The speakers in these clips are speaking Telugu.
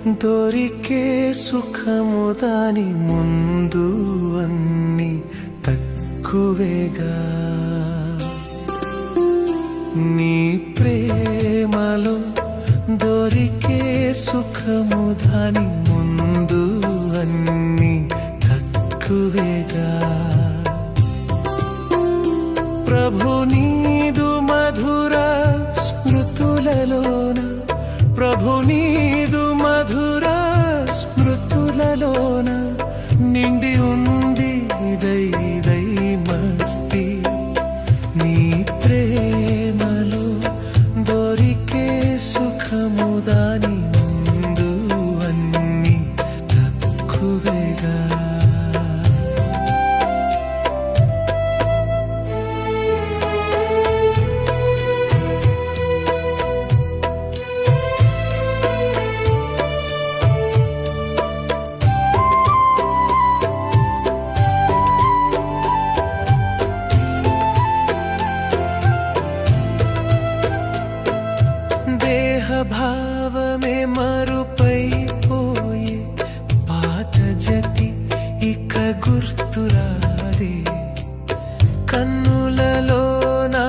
దొరికే సుఖము దాని ముందు అన్ని తక్కువేగా. నీ ప్రేమలో దొరికే సుఖము దాని ముందు అన్ని తక్కువేగా. ప్రభు నీదు మధుర స్మృతులలోన, ప్రభు నీదు మధుర స్మృతులలోన నిండి ఉంది దై మస్తి. నీ ప్రేమలో దొరికే సుఖము దాని ముందు అన్ని తక్కువేగా. భావమే మరుపైపోయే పాత జతి ఇక గుర్తురాదే. కన్నులలో నా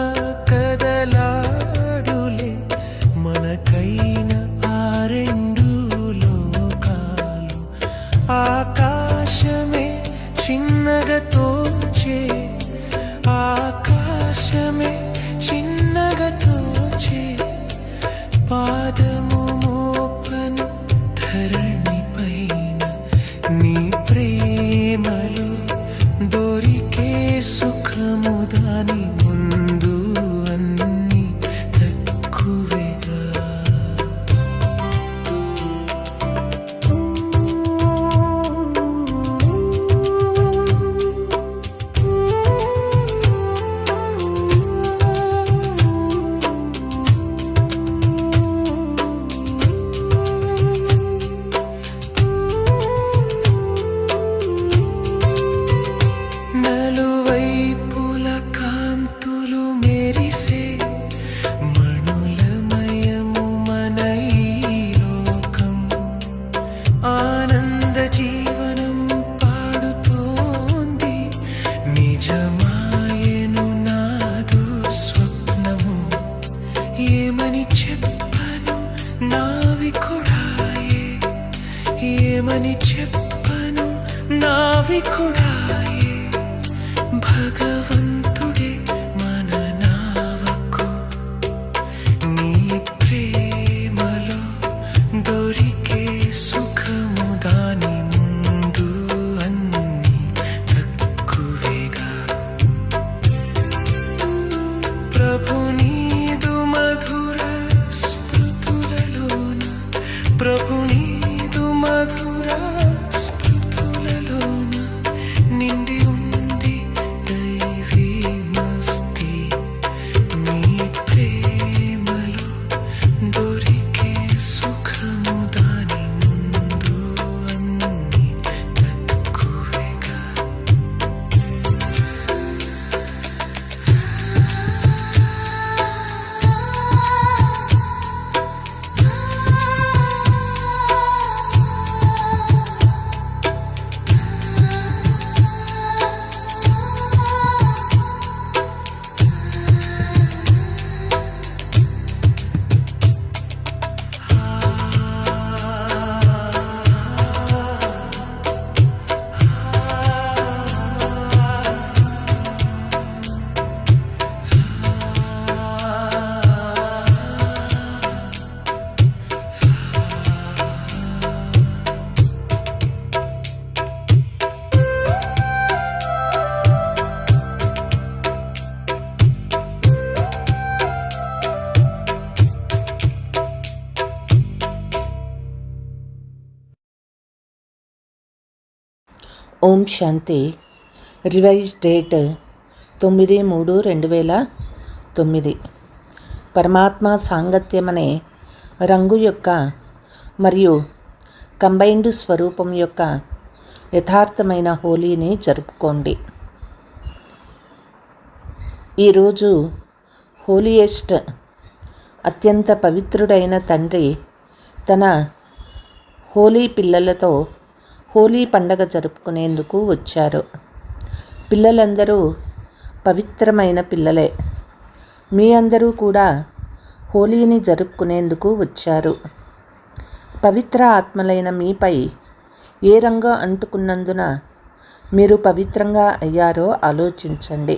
కదలాడులే మనకైన ఆ రెండు లోకాలు. ఆకాశమే చిన్నగా తోచే, ఆకాశమే చిన్నగా తోచే, పాదము మోపను ధరణి పైన. నీ ప్రేమలో దొరికే సుఖము దాని ముందు అన్ని తక్కువేగా. ఏమని చెప్పను నావి కూడాయే. భగవంతుడే మన నావకు. నీ ప్రేమలో దొరికే సుఖము దాని ముందు అన్ని తక్కువేగా. ప్రభు నీదు మధుర స్మృతులలోన, ప్రభు నీదు మధుర స్మృతులలోన నిండి ఉంది దైవీ మస్తి. నీ ప్రేమలో దొరికే సుఖము దాని ముందు అన్ని తక్కువేగా. ఓం శాంతి. Revise date 9/3/2009. పరమాత్మ సాంగత్యం అనే రంగు యొక్క మరియు కంబైన్డ్ స్వరూపం యొక్క యథార్థమైన హోలీని జరుపుకోండి. ఈరోజు హోలియెస్ట్ అత్యంత పవిత్రుడైన తండ్రి తన హోలీ పిల్లలతో హోలీ పండగ జరుపుకునేందుకు వచ్చారు. పిల్లలందరూ పవిత్రమైన పిల్లలే. మీ అందరూ కూడా హోలీని జరుపుకునేందుకు వచ్చారు. పవిత్ర ఆత్మలైన మీపై ఏ రంగు అంటుకున్నందున మీరు పవిత్రంగా అయ్యారో ఆలోచించండి.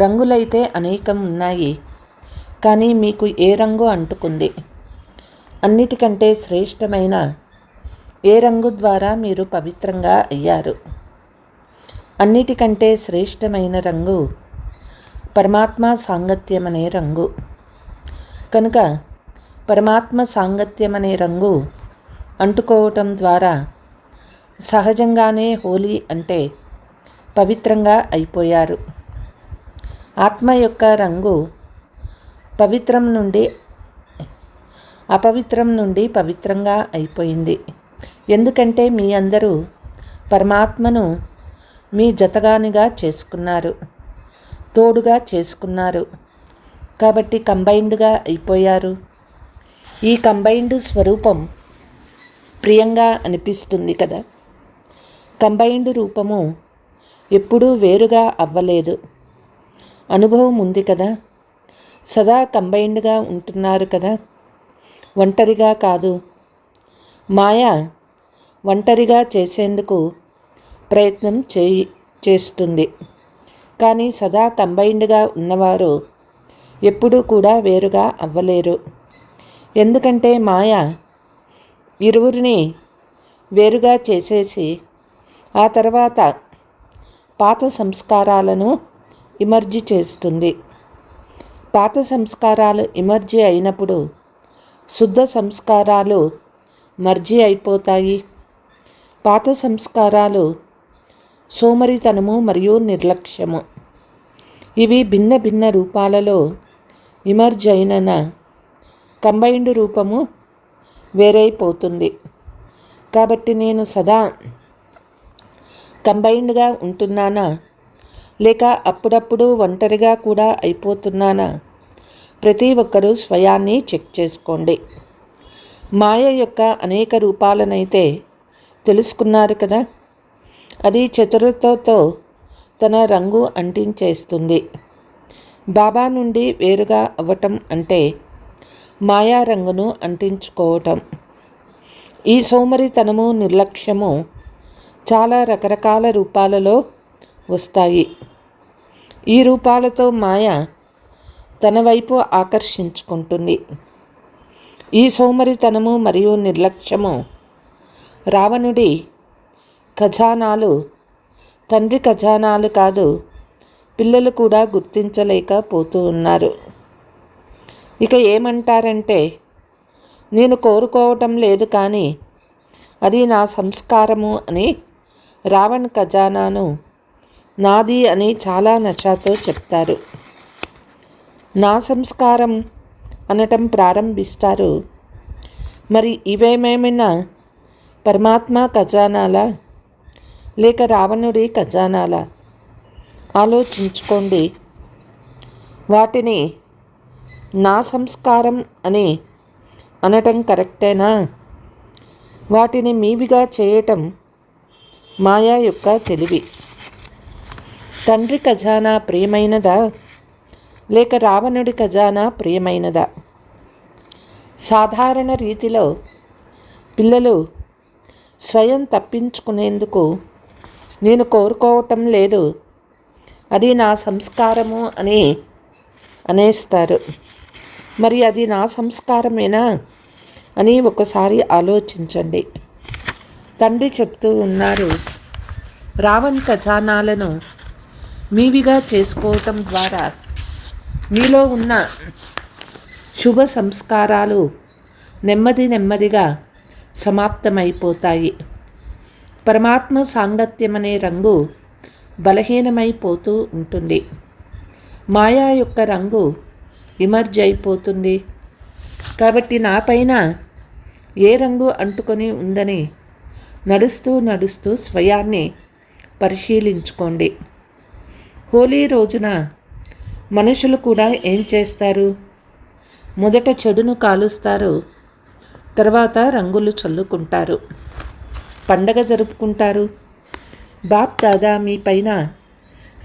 రంగులైతే అనేకం ఉన్నాయి, కానీ మీకు ఏ రంగు అంటుకుంది? అన్నిటికంటే శ్రేష్టమైన ఏ రంగు ద్వారా మీరు పవిత్రంగా అయ్యారు? అన్నిటికంటే శ్రేష్టమైన రంగు పరమాత్మ సాంగత్యం అనే రంగు. కనుక పరమాత్మ సాంగత్యం అనే రంగు అంటుకోవటం ద్వారా సహజంగానే హోలీ అంటే పవిత్రంగా అయిపోయారు. ఆత్మ యొక్క రంగు పవిత్రం నుండి అపవిత్రం నుండి పవిత్రంగా అయిపోయింది. ఎందుకంటే మీ అందరూ పరమాత్మను మీ జతగానిగా చేసుకున్నారు, తోడుగా చేసుకున్నారు. కాబట్టి కంబైన్డ్గా అయిపోయారు. ఈ కంబైన్డ్ స్వరూపం ప్రియంగా అనిపిస్తుంది కదా. కంబైన్డ్ రూపము ఎప్పుడూ వేరుగా అవ్వలేదు. అనుభవం ఉంది కదా. సదా కంబైన్డ్గా ఉంటున్నారు కదా, ఒంటరిగా కాదు. మాయ ఒంటరిగా చేసేందుకు ప్రయత్నం చేస్తుంది, కానీ సదా కంబైన్డ్గా ఉన్నవారు ఎప్పుడూ కూడా వేరుగా అవ్వలేరు. ఎందుకంటే మాయ ఇరువురిని వేరుగా చేసేసి ఆ తర్వాత పాత సంస్కారాలను ఇమర్జీ చేస్తుంది. పాత సంస్కారాలు ఇమర్జీ అయినప్పుడు శుద్ధ సంస్కారాలు మర్జీ అయిపోతాయి. పాత సంస్కారాలు సోమరితనము మరియు నిర్లక్ష్యము, ఇవి భిన్న భిన్న రూపాలలో ఇమర్జ్ అయిన కంబైన్డ్ రూపము వేరైపోతుంది. కాబట్టి నేను సదా కంబైన్డ్గా ఉంటున్నానా, లేక అప్పుడప్పుడు ఒంటరిగా కూడా అయిపోతున్నానా? ప్రతి ఒక్కరూ స్వయాన్ని చెక్ చేసుకోండి. మాయ యొక్క అనేక రూపాలనైతే తెలుసుకున్నారు కదా. అది చతురతతో తన రంగు అంటించేస్తుంది. బాబా నుండి వేరుగా అవ్వటం అంటే మాయా రంగును అంటించుకోవటం. ఈ సోమరితనము, నిర్లక్ష్యము చాలా రకరకాల రూపాలలో వస్తాయి. ఈ రూపాలతో మాయ తన వైపు ఆకర్షించుకుంటుంది. ఈ సోమరితనము మరియు నిర్లక్ష్యము రావణుడి ఖజానాలు, తండ్రి ఖజానాలు కాదు. పిల్లలు కూడా గుర్తించలేకపోతూ ఉన్నారు. ఇక ఏమంటారంటే, నేను కోరుకోవటం లేదు కానీ అది నా సంస్కారము అని రావణ్ ఖజానాను నాది అని చాలా నషాతో చెప్తారు. నా సంస్కారం అనటం ప్రారంభిస్తారు. మరి ఇవేమేమైనా పరమాత్మ ఖజానాలా లేక రావణుడి ఖజానాలా? ఆలోచించుకోండి. వాటిని నా సంస్కారం అని అనటం కరెక్టేనా? వాటిని మీవిగా చేయటం మాయా యొక్క తెలివి. తండ్రి ఖజానా ప్రియమైనదా లేక రావణుడి ఖజానా ప్రియమైనదా? సాధారణ రీతిలో పిల్లలు స్వయం తప్పించుకునేందుకు నేను కోరుకోవటం లేదు, అది నా సంస్కారము అని అనేస్తారు. మరి అది నా సంస్కారమేనా అని ఒకసారి ఆలోచించండి. తండ్రి చెప్తూ ఉన్నారు, రావణ్ ఖజానాలను మీవిగా చేసుకోవటం ద్వారా మీలో ఉన్న శుభ సంస్కారాలు నెమ్మదిగా సమాప్తమైపోతాయి. పరమాత్మ సాంగత్యం అనే రంగు బలహీనమైపోతూ ఉంటుంది. మాయా యొక్క రంగు ఇమర్జ్ అయిపోతుంది. కాబట్టి నాపైన ఏ రంగు అంటుకొని ఉందని నడుస్తూ స్వయాన్ని పరిశీలించుకోండి. హోలీ రోజున మనుషులు కూడా ఏం చేస్తారు? మొదట చెడును కాలుస్తారు, తర్వాత రంగులు చల్లుకుంటారు, పండగ జరుపుకుంటారు. బాప్ దాదా మీ పైన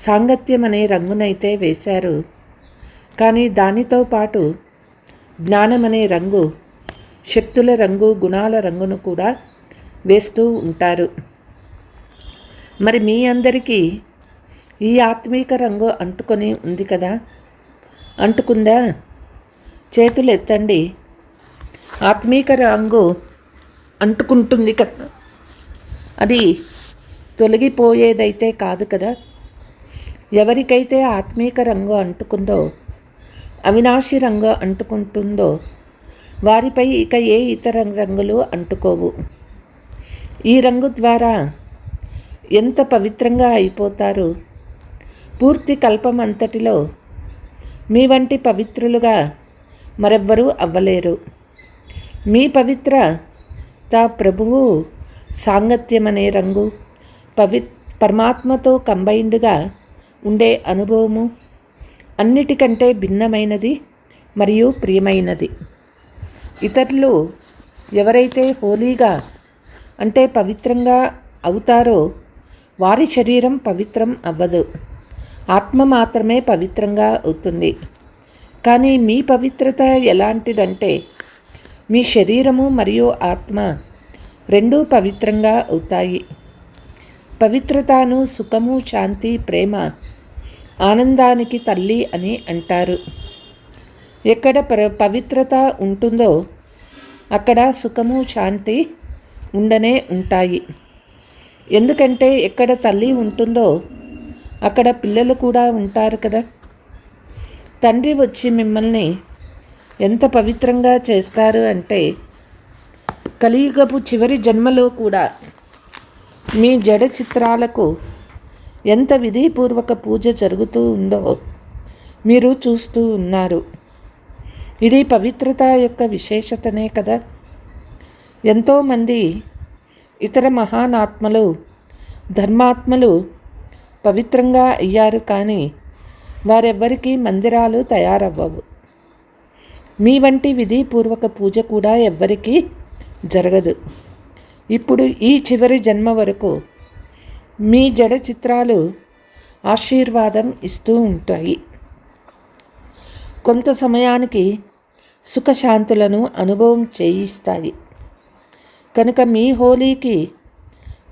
సాంగత్యం అనే రంగునైతే వేశారు, కానీ దానితో పాటు జ్ఞానం అనే రంగు, శక్తుల రంగు, గుణాల రంగును కూడా వేస్తూ ఉంటారు. మరి మీ అందరికీ ఈ ఆత్మీక రంగు అంటుకొని ఉంది కదా, అంటుకుందా? చేతులు ఎత్తండి. ఆత్మీక రంగు అంటుకుంటుంది కదా, అది తొలగిపోయేదైతే కాదు కదా. ఎవరికైతే ఆత్మీక రంగు అంటుకుందో, అవినాశి రంగు అంటుకుంటుందో, వారిపై ఇక ఏ ఇతర రంగులు అంటుకోవు. ఈ రంగు ద్వారా ఎంత పవిత్రంగా అయిపోతారు. పూర్తి కల్పం అంతటిలో మీ వంటి పవిత్రులుగా మరెవ్వరూ అవ్వలేరు. మీ పవిత్రత ప్రభువు సాంగత్యం అనే రంగు, పరమాత్మతో కంబైన్డ్గా ఉండే అనుభవము అన్నిటికంటే భిన్నమైనది మరియు ప్రియమైనది. ఇతరులు ఎవరైతే హోలీగా అంటే పవిత్రంగా అవుతారో వారి శరీరం పవిత్రం అవ్వదు, ఆత్మ మాత్రమే పవిత్రంగా అవుతుంది. కానీ మీ పవిత్రత ఎలాంటిదంటే మీ శరీరము మరియు ఆత్మ రెండూ పవిత్రంగా అవుతాయి. పవిత్రతను సుఖము, శాంతి, ప్రేమ, ఆనందానికి తల్లి అని అంటారు. ఎక్కడ పవిత్రత ఉంటుందో అక్కడ సుఖము, శాంతి ఉండనే ఉంటాయి. ఎందుకంటే ఎక్కడ తల్లి ఉంటుందో అక్కడ పిల్లలు కూడా ఉంటారు కదా. తండ్రి వచ్చి మిమ్మల్ని ఎంత పవిత్రంగా చేస్తారు అంటే కలియుగపు చివరి జన్మలో కూడా మీ జడ చిత్రాలకు ఎంత విధిపూర్వక పూజ జరుగుతూ ఉందో మీరు చూస్తూ ఉన్నారు. ఇది పవిత్రత యొక్క విశేషతనే కదా. ఎంతోమంది ఇతర మహానాత్మలు, ధర్మాత్మలు పవిత్రంగా అయ్యారు, కానీ వారెవ్వరికీ మందిరాలు తయారవ్వవు. మీ వంటి విధిపూర్వక పూజ కూడా ఎవ్వరికీ జరగదు. ఇప్పుడు ఈ చివరి జన్మ వరకు మీ జడ చిత్రాలు ఆశీర్వాదం ఇస్తూ ఉంటాయి. కొంత సమయానికి సుఖశాంతులను అనుభవం చేయిస్తాయి. కనుక మీ హోలీకి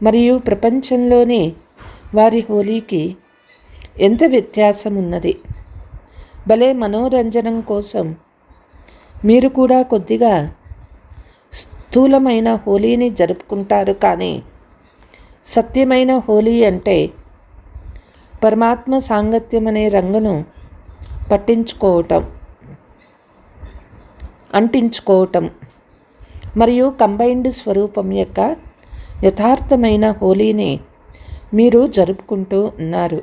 మరియు ప్రపంచంలోని వారి హోలీకి ఎంత వ్యత్యాసం ఉన్నది. భలే మనోరంజనం కోసం మీరు కూడా కొద్దిగా స్థూలమైన హోలీని జరుపుకుంటారు, కానీ సత్యమైన హోలీ అంటే పరమాత్మ సాంగత్యం అనే రంగును అంటించుకోవటం మరియు కంబైన్డ్ స్వరూపం యొక్క యథార్థమైన హోలీని మీరు జరుపుకుంటూ ఉన్నారు.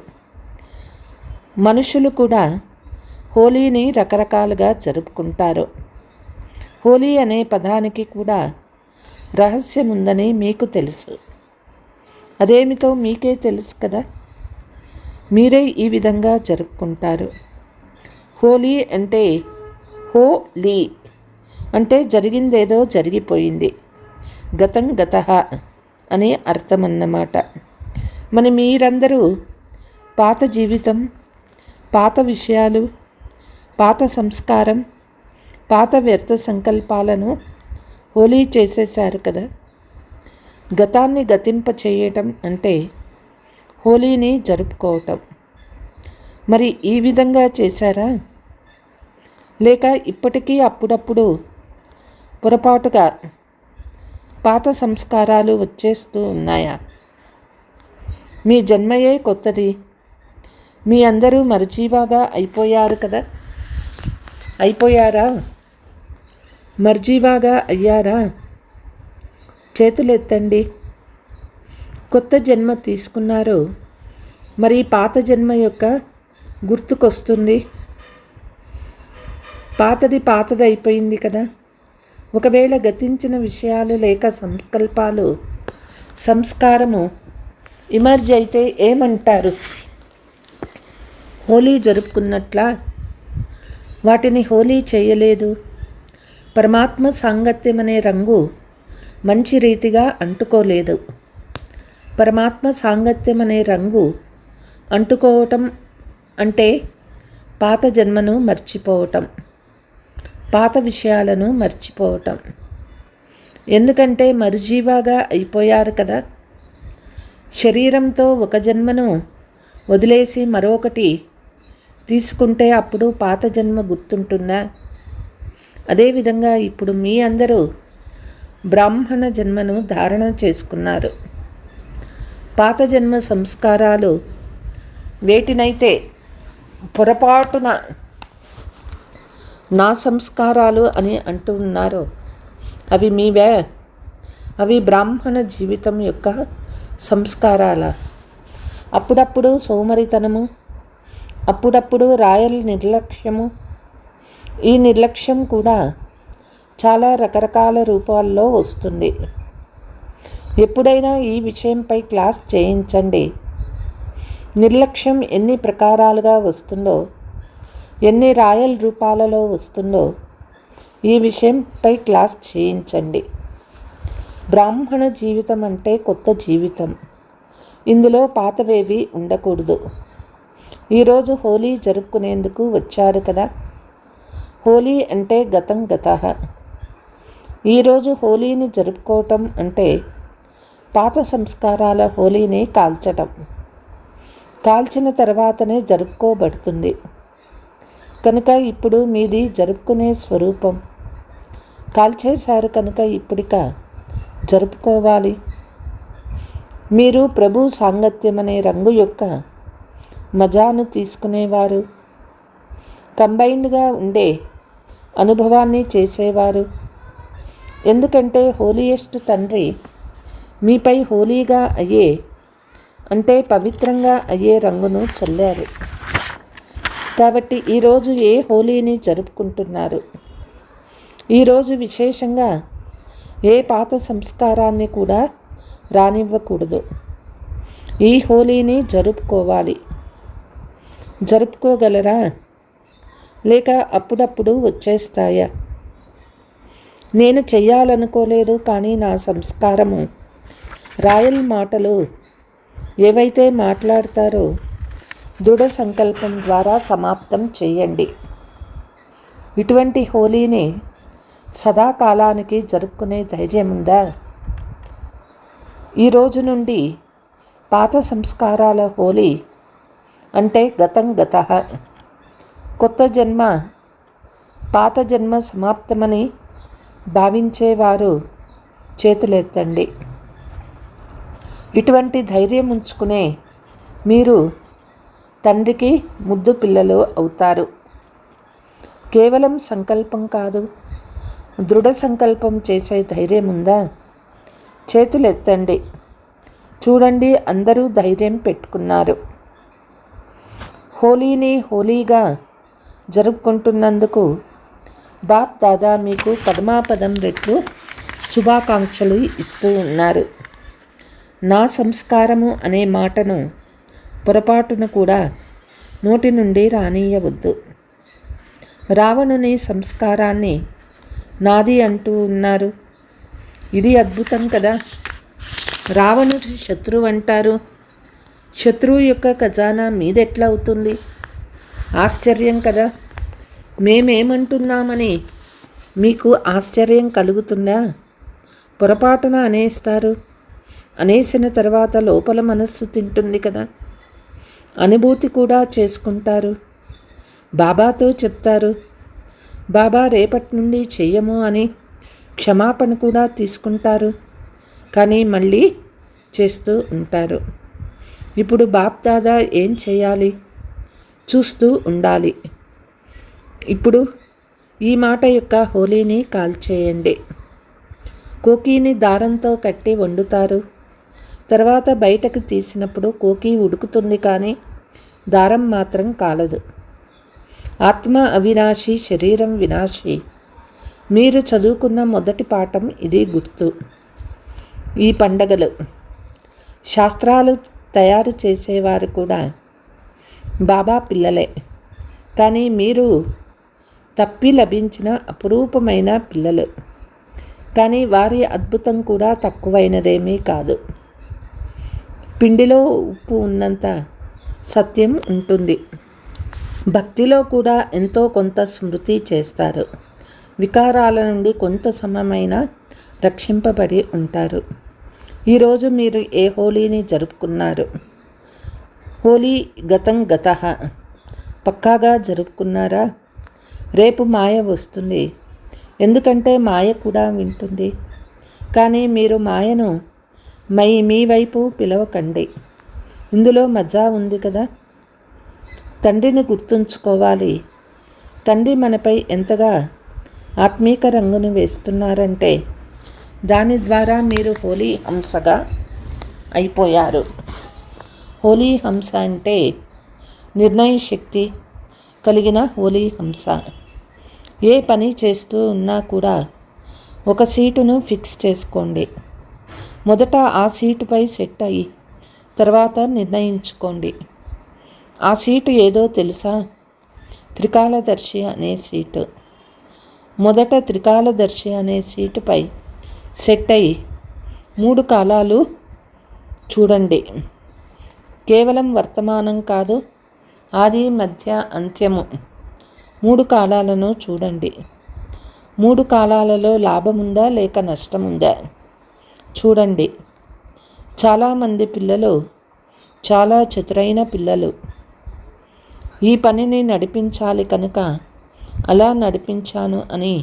మనుషులు కూడా హోలీని రకరకాలుగా జరుపుకుంటారు. హోలీ అనే పదానికి కూడా రహస్యం ఉందని మీకు తెలుసు. అదేమిటో మీకే తెలుసు కదా. మీరే ఈ విధంగా జరుపుకుంటారు. హోలీ అంటే హోలీ అంటే జరిగిందేదో జరిగిపోయింది, గతం గతః అనే అర్థం అన్నమాట. మరి మీరందరూ పాత జీవితం, పాత విషయాలు, పాత సంస్కారం, పాత వ్యర్థ సంకల్పాలను హోలీ చేసేశారు కదా. గతాన్ని గతింప చేయటం అంటే హోలీని జరుపుకోవటం. మరి ఈ విధంగా చేశారా, లేక ఇప్పటికీ అప్పుడప్పుడు పొరపాటుగా పాత సంస్కారాలు వచ్చేస్తూ ఉన్నాయా? మీ జన్మయే కొత్తది. మీ అందరూ మర్జీవాగా అయిపోయారు కదా. అయిపోయారా? మర్జీవాగా అయ్యారా? చేతులెత్తండి. కొత్త జన్మ తీసుకున్నారు, మరి పాత జన్మ యొక్క గుర్తుకొస్తుంది. పాతది అయిపోయింది కదా. ఒకవేళ గతించిన విషయాలు లేక సంకల్పాలు, సంస్కారము ఇమర్జ్ అయితే ఏమంటారు? హోలీ జరుపుకున్నట్లా? వాటిని హోలీ చేయలేదు. పరమాత్మ సాంగత్యం అనే రంగు మంచి రీతిగా అంటుకోలేదు. పరమాత్మ సాంగత్యం అనే రంగు అంటుకోవటం అంటే పాత జన్మను మర్చిపోవటం, పాత విషయాలను మర్చిపోవటం. ఎందుకంటే మరుజీవాగా అయిపోయారు కదా. శరీరంతో ఒక జన్మను వదిలేసి మరొకటి తీసుకుంటే అప్పుడు పాత జన్మ గుర్తుంటుందా? అదేవిధంగా ఇప్పుడు మీ అందరూ బ్రాహ్మణ జన్మను ధారణ చేసుకున్నారు. పాత జన్మ సంస్కారాలు వేటినైతే పొరపాటున నా సంస్కారాలు అని అంటూ ఉన్నారో అవి మీవే. అవి బ్రాహ్మణ జీవితం యొక్క సంస్కారాల. అప్పుడప్పుడు సోమరితనము, అప్పుడప్పుడు రాయల్ నిర్లక్ష్యము. ఈ నిర్లక్ష్యం కూడా చాలా రకరకాల రూపాల్లో వస్తుంది. ఎప్పుడైనా ఈ విషయంపై క్లాస్ చేయించండి. నిర్లక్ష్యం ఎన్ని ప్రకారాలుగా వస్తుందో, ఎన్ని రాయల్ రూపాలలో వస్తుందో ఈ విషయంపై క్లాస్ చేయించండి. బ్రాహ్మణ జీవితం అంటే కొత్త జీవితం. ఇందులో పాతవేవి ఉండకూడదు. ఈరోజు హోలీ జరుపుకునేందుకు వచ్చారు కదా. హోలీ అంటే గతం గతః. ఈరోజు హోలీని జరుపుకోవటం అంటే పాత సంస్కారాల హోలీని కాల్చటం. కాల్చిన తర్వాతనే జరుపుకోబడుతుంది. కనుక ఇప్పుడు మీది జరుపుకునే స్వరూపం. కాల్చేశారు కనుక ఇప్పుడిక జరుపుకోవాలి. మీరు ప్రభు సాంగత్యం అనే రంగు యొక్క మజాను తీసుకునేవారు, కంబైన్డ్గా ఉండే అనుభవాన్ని చేసేవారు. ఎందుకంటే హోలీయెస్ట్ తండ్రి మీపై హోలీగా అయ్యే అంటే పవిత్రంగా అయ్యే రంగును చల్లారు. కాబట్టి ఈరోజు ఏ హోలీని జరుపుకుంటున్నారు? ఈరోజు విశేషంగా ఏ పాత సంస్కారాన్ని కూడా రానివ్వకూడదు. ఈ హోలీని జరుపుకోవాలి. జరుపుకోగలరా? లేక అప్పుడప్పుడు వచ్చేస్తాయా? నేను చెయ్యాలనుకోలేదు, కానీ నా సంస్కారము రాయల్ మాటలు ఏవైతే మాట్లాడతారో దృఢ సంకల్పం ద్వారా సమాప్తం చేయండి. ఇటువంటి హోలీని సదాకాలానికి జరుపుకునే ధైర్యం ఉందా? ఈ రోజు నుండి పాత సంస్కారాల హోలీ అంటే గతం గతః. కొత్త జన్మ పాత జన్మ సమాప్తమని భావించేవారు చేతులెత్తండి. ఇటువంటి ధైర్యం ఉంచుకునే మీరు తండ్రికి ముద్దు పిల్లలు అవుతారు. కేవలం సంకల్పం కాదు, దృఢ సంకల్పం చేసే ధైర్యం ఉందా? చేతులెత్తండి. చూడండి, అందరూ ధైర్యం పెట్టుకున్నారు. హోలీని హోలీగా జరుపుకుంటున్నందుకు బాప్ దాదా మీకు పదమాపదం రెట్లు శుభాకాంక్షలు ఇస్తూ ఉన్నారు. నా సంస్కారము అనే మాటను పొరపాటును కూడా నోటి నుండి రానియవద్దు. రావణుని సంస్కారాన్ని నాది అంటూ ఉన్నారు. ఇది అద్భుతం కదా. రావణుడు శత్రువు అంటారు. శత్రువు యొక్క ఖజానా మీదెట్లా అవుతుంది? ఆశ్చర్యం కదా. మేమేమంటున్నామని మీకు ఆశ్చర్యం కలుగుతుందా? పొరపాటున అనేస్తారు. అనేసిన తర్వాత లోపల మనస్సు తింటుంది కదా. అనుభూతి కూడా చేసుకుంటారు. బాబాతో చెప్తారు, బాబా రేపటి నుండి చెయ్యము అని క్షమాపణ కూడా తీసుకుంటారు. కానీ మళ్ళీ చేస్తూ ఉంటారు. ఇప్పుడు బాప్ దాదా ఏం చేయాలి? చూస్తూ ఉండాలి. ఇప్పుడు ఈ మాట యొక్క హోలీని కాల్చేయండి. కోకీని దారంతో కట్టి వండుతారు. తర్వాత బయటకు తీసినప్పుడు కోకీ ఉడుకుతుంది, కానీ దారం మాత్రం కాలదు. ఆత్మ అవినాశి, శరీరం వినాశి. మీరు చదువుకున్న మొదటి పాఠం ఇది గుర్తు. ఈ పండగలు శాస్త్రాలు తయారు చేసేవారు కూడా బాబా పిల్లలే. కానీ మీరు తప్పి లభించిన అపురూపమైన పిల్లలు. కానీ వారి అద్భుతం కూడా తక్కువైనదేమీ కాదు. పిండిలో ఉప్పు ఉన్నంత సత్యం ఉంటుంది. భక్తిలో కూడా ఎంతో కొంత స్మృతి చేస్తారు. వికారాల నుండి కొంత సమయమైనా రక్షింపబడి ఉంటారు. ఈరోజు మీరు ఏ హోలీని జరుపుకున్నారు? హోలీ గతం గతః పక్కాగా జరుపుకున్నారా? రేపు మాయ వస్తుంది. ఎందుకంటే మాయ కూడా వింటుంది. కానీ మీరు మాయను మీ వైపు పిలవకండి. ఇందులో మజా ఉంది కదా. తండ్రిని గుర్తుంచుకోవాలి. తండ్రి మనపై ఎంతగా ఆత్మీక రంగును వేస్తున్నారంటే దాని ద్వారా మీరు హోలీ హంసగా అయిపోయారు. హోలీ హంస అంటే నిర్ణయ శక్తి కలిగిన హోలీ హంస. ఏ పని చేస్తూ ఉన్నా కూడా ఒక సీటును ఫిక్స్ చేసుకోండి. మొదట ఆ సీటుపై సెట్ అయ్యి తర్వాత నిర్ణయించుకోండి. ఆ సీటు ఏదో తెలుసా? త్రికాలదర్శి అనే సీటు. మొదట త్రికాలదర్శి అనే సీటుపై సెట్ అయ్యి 3 కాలాలు చూడండి. కేవలం వర్తమానం కాదు, ఆది మధ్య అంత్యము 3 కాలాలను చూడండి. 3 కాలాలలో లాభముందా లేక నష్టముందా చూడండి. చాలామంది పిల్లలు చాలా చతురైన పిల్లలు. ఈ పనిని నడిపించాలి కనుక అలా నడిపించాను అని,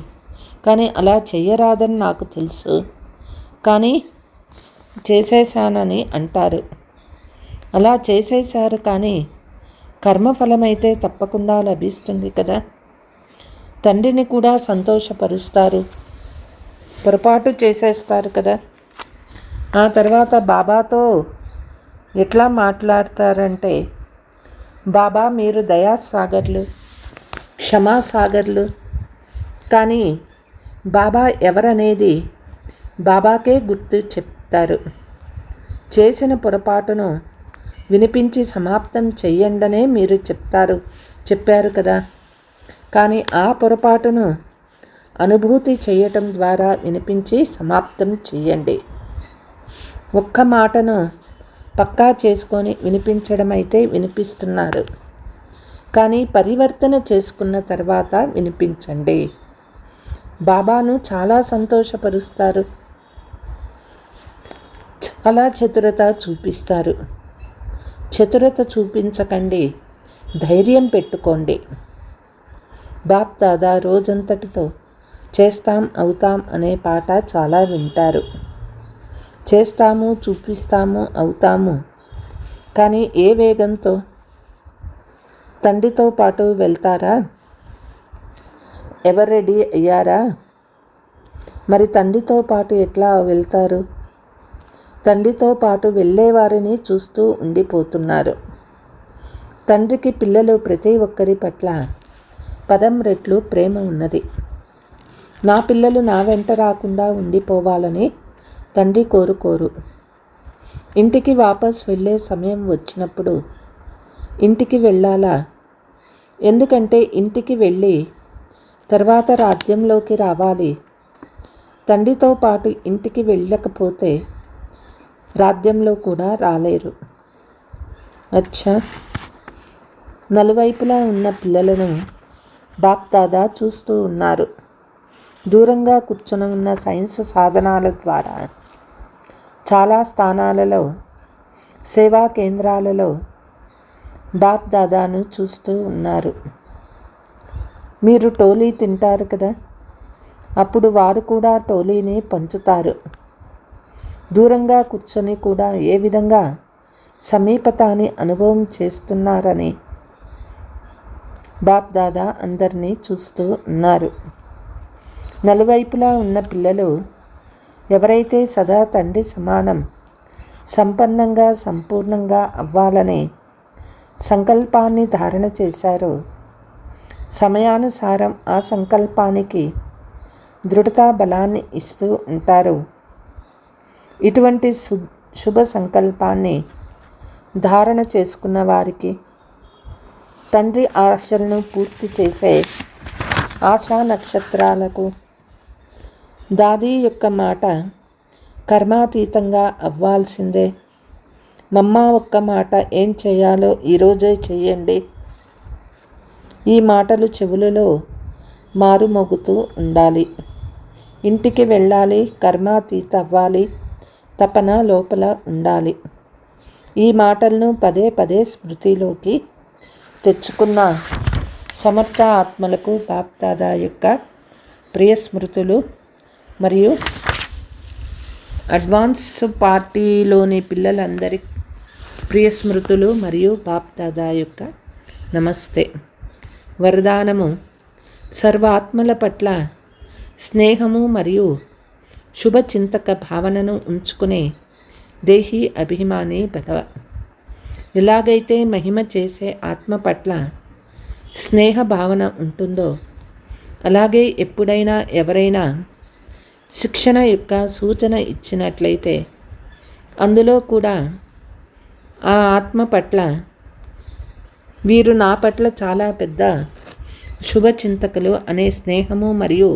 కానీ అలా చెయ్యరాదని నాకు తెలుసు, కానీ చేసేసానని అంటారు. అలా చేసేశారు కానీ కర్మఫలమైతే తప్పకుండా లభిస్తుంది కదా. తండ్రిని కూడా సంతోషపరుస్తారు. పొరపాటు చేసేస్తారు కదా. ఆ తర్వాత బాబాతో ఎట్లా మాట్లాడతారంటే, బాబా మీరు దయాసాగర్లు, క్షమాసాగర్లు. కానీ బాబా ఎవరనేది బాబాకే గుర్తు చెప్తారు. చేసిన పొరపాటును వినిపించి సమాప్తం చెయ్యండనే మీరు చెప్పారు కదా. కానీ ఆ పొరపాటును అనుభూతి చేయటం ద్వారా వినిపించి సమాప్తం చెయ్యండి. ఒక్క మాటను పక్కా చేసుకొని వినిపించడం అయితే వినిపిస్తున్నారు, కానీ పరివర్తన చేసుకున్న తర్వాత వినిపించండి. బాబాను చాలా సంతోషపరుస్తారు. చాలా చతురత చూపిస్తారు. చతురత చూపించకండి, ధైర్యం పెట్టుకోండి. బాప్ దాదా రోజంతటితో చేస్తాం అవుతాం అనే పాట చాలా వింటారు. చేస్తాము, చూపిస్తాము, అవుతాము. కానీ ఏ వేగంతో? తండ్రితో పాటు వెళ్తారా? ఎవరు రెడీ అయ్యారా? మరి తండ్రితో పాటు ఎట్లా వెళ్తారు? తండ్రితో పాటు వెళ్ళేవారిని చూస్తూ ఉండిపోతున్నారు. తండ్రికి పిల్లలు ప్రతి ఒక్కరి పట్ల 10 రెట్లు ప్రేమ ఉన్నది. నా పిల్లలు నా వెంట రాకుండా ఉండిపోవాలని తండ్రి కోరుకోరు. ఇంటికి వాపస్ వెళ్ళే సమయం వచ్చినప్పుడు ఇంటికి వెళ్ళాలా? ఎందుకంటే ఇంటికి వెళ్ళి తర్వాత రాజ్యంలోకి రావాలి. తండ్రితో పాటు ఇంటికి వెళ్ళకపోతే రాజ్యంలో కూడా రాలేరు. అచ్చా, నలువైపులా ఉన్న పిల్లలను బాప్ దాదా చూస్తూ ఉన్నారు. దూరంగా కూర్చొని ఉన్న సైన్స్ సాధనాల ద్వారా చాలా స్థానాలలో, సేవా కేంద్రాలలో బాప్ దాదాను చూస్తూ ఉన్నారు. మీరు టోలీ తింటారు కదా, అప్పుడు వారు కూడా టోలీని పంచుతారు. దూరంగా కూర్చొని కూడా ఏ విధంగా సమీపతాన్ని అనుభవం చేస్తున్నారని బాప్ దాదా అందరినీ చూస్తూ ఉన్నారు. నలువైపులా ఉన్న పిల్లలు ఎవరైతే సదా తండ్రి సమానం, సంపన్నంగా, సంపూర్ణంగా అవ్వాలనే సంకల్పాన్ని ధారణ చేశారో, సమయానుసారం ఆ సంకల్పానికి దృఢతా బలాన్ని ఇస్తూ ఉంటారు. ఇటువంటి శుభ సంకల్పాన్ని ధారణ చేసుకున్న వారికి తండ్రి ఆశలను పూర్తి చేసే ఆశా నక్షత్రాలకు దాది యొక్క మాట కర్మాతీతంగా అవ్వాల్సిందే. మమ్మ ఒక్క మాట ఏం చేయాలో ఈరోజే చెయ్యండి. ఈ మాటలు చెవులలో మారుమోగుతూ ఉండాలి. ఇంటికి వెళ్ళాలి, కర్మాతీత అవ్వాలి, తపన లోపల ఉండాలి. ఈ మాటలను పదే పదే స్మృతిలోకి తెచ్చుకున్న సమర్థ ఆత్మలకు బాప్దాదా యొక్క ప్రియ స్మృతులు మరియు అడ్వాన్స్ పార్టీలోని పిల్లలందరి ప్రియ స్మృతులు మరియు బాప్దాదా యొక్క నమస్తే. వరదానము: సర్వాత్మల పట్ల స్నేహము మరియు శుభచింతక భావనను ఉంచుకునే దేహీ అభిమాని భవ. ఎలాగైతే మహిమ చేసే ఆత్మ పట్ల స్నేహ భావన ఉంటుందో అలాగే ఎప్పుడైనా ఎవరైనా శిక్షణ యొక్క సూచన ఇచ్చినట్లయితే అందులో కూడా ఆ ఆత్మ పట్ల వీరు నా పట్ల చాలా పెద్ద శుభచింతకులు అనే స్నేహము మరియు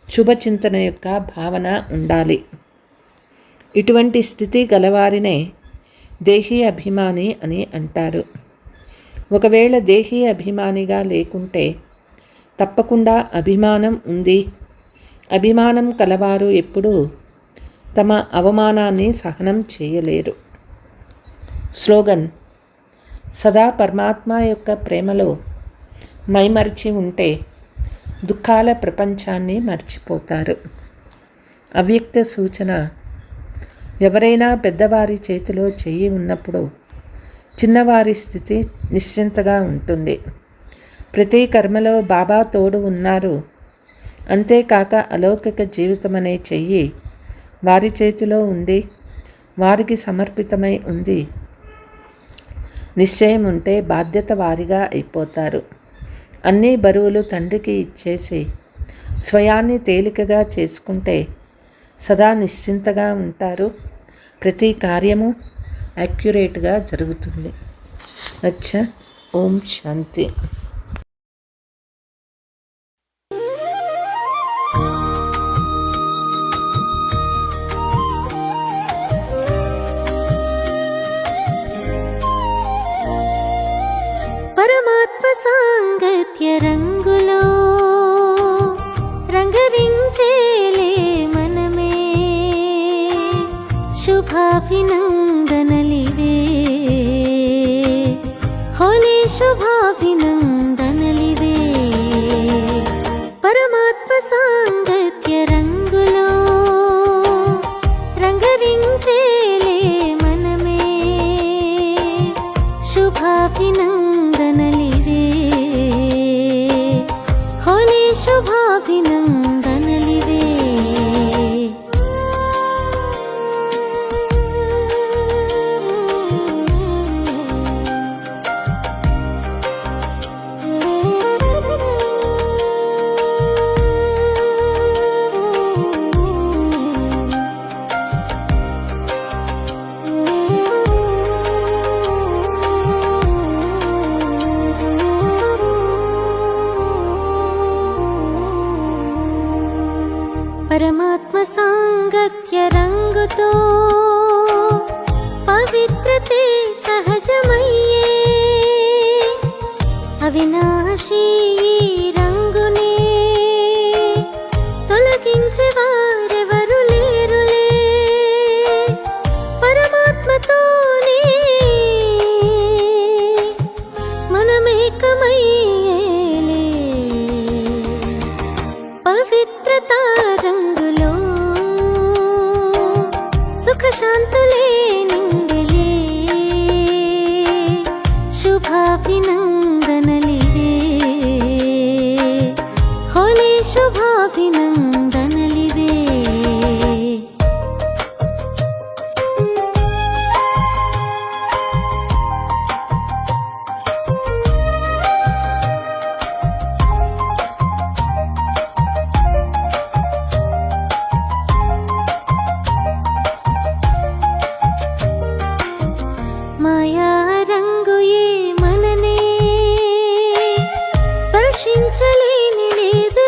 శుభచింతన యొక్క భావన ఉండాలి. ఇటువంటి స్థితి గలవారినే దేహీ అభిమాని అని అంటారు. ఒకవేళ దేహీ అభిమానిగా లేకుంటే తప్పకుండా అభిమానం ఉంది. అభిమానం కలవారు ఎప్పుడూ తమ అవమానాన్ని సహనం చేయలేరు. స్లోగన్: సదా పరమాత్మ యొక్క ప్రేమలో మైమరిచి ఉంటే దుఃఖాల ప్రపంచాన్ని మర్చిపోతారు. అవ్యక్త సూచన: ఎవరైనా పెద్దవారి చేతిలో చెయ్యి ఉన్నప్పుడు చిన్నవారి స్థితి నిశ్చింతగా ఉంటుంది. ప్రతి కర్మలో బాబా తోడు ఉన్నారు. అంతేకాక అలౌకిక జీవితం అనే చెయ్యి వారి చేతిలో ఉంది, వారికి సమర్పితమై ఉంది. నిశ్చయం ఉంటే బాధ్యత వారిగా అయిపోతారు. అన్ని బరువులు తండ్రికి ఇచ్చేసి స్వయాన్ని తేలికగా చేసుకుంటే సదా నిశ్చింతగా ఉంటారు. ప్రతి కార్యము యాక్యురేట్గా జరుగుతుంది. అచ్చా. ఓం శాంతి. పరమాత్మ సాంగత్య రంగులో రంగరించేలే మనమే, శుభాభినందనలివే హోలీ శుభాభినందనలివే. పరమాత్మ సాంగత్య రంగులో రంగరించేలే మనమే, శుభాభినందనలివే హోలీ శుభాభినందనలివే. పరమాత్మ సాంగత్య రంగుతో పవిత్రతే సహజమయ్యే, అవినాశీ రంగునే తొలగించే వారెవరు లేరులే. పరమాత్మతోనే మనమేకమయ్యేలే. పవిత్రత రంగులో సుఖ శాంతులే నిండలే, శుభాభినందనలివే హోలీ శుభాభినందనలివే. మాయా రంగు ఏ మననే స్పర్శించలేని లేదు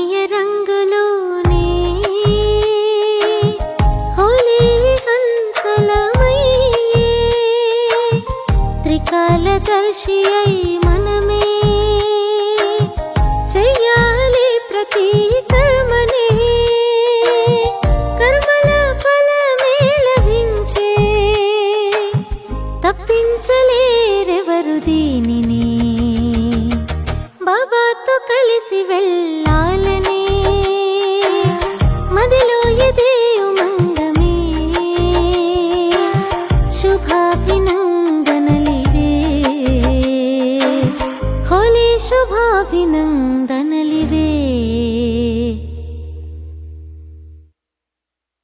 ఆత్మీయ రంగులోనే హోలీ హంసలమయ్యే త్రికాలదర్శి అయి